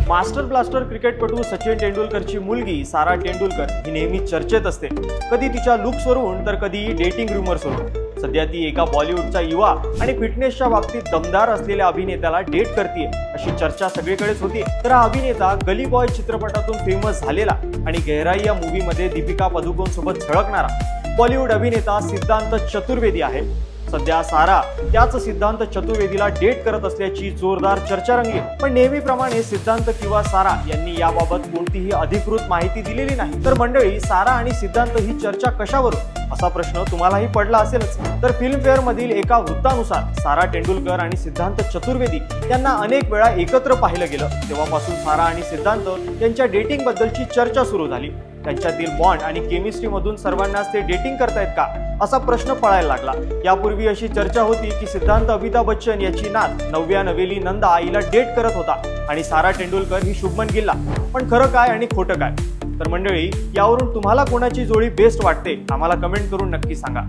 Master blaster क्रिकेटपटू सचिन तेंडुलकरची मुलगी सारा तेंडुलकर ही नेहमी चर्चेत असते. कधी तिच्या लुक्सवरून तर कधी डेटिंग रूमर्सवरून. सध्या ती एका बॉलिवूडचा युवा आणि फिटनेसच्या बाबतीत दमदार असलेल्या अभिनेत्याला डेट करते अशी चर्चा सगळीकडेच होती. तर हा अभिनेता गली बॉय चित्रपटातून फेमस झालेला आणि गहराई या मूवीमध्ये दीपिका पदुकोण सोबत झळकणारा बॉलिवूड अभिनेता सिद्धांत चतुर्वेदी आहे. सध्या सारा त्याच सिद्धांत चतुर्वेदीला डेट करत असल्याची जोरदार चर्चा रंगली. पण नेहमीप्रमाणे सिद्धांत किंवा सारा यांनी याबाबत कोणतीही अधिकृत माहिती दिलेली नाही. तर मंडळी, सारा आणि सिद्धांत ही चर्चा कशावरून असा प्रश्न तुम्हालाही पडला असेलच. तर फिल्मफेअर मधील एका वृत्तानुसार सारा तेंडुलकर आणि सिद्धांत चतुर्वेदी यांना अनेक वेळा एकत्र पाहिलं गेलं. तेव्हापासून सारा आणि सिद्धांत यांच्या डेटिंग बद्दलची चर्चा सुरू झाली. त्यांच्यातील बॉन्ड आणि केमिस्ट्री मधून सर्वांनाच ते डेटिंग करतायत का असा प्रश्न पडायला लागला. यापूर्वी अशी चर्चा होती की सिद्धांत अमिताभ बच्चन याची नात नव्या नवेली नंदा आईला डेट करत होता आणि सारा तेंडुलकर ही शुभमन गिलला. पण खरं काय आणि खोटं काय? तर मंडळी, यावरून तुम्हाला कोणाची जोडी बेस्ट वाटते आम्हाला कमेंट करून नक्की सांगा.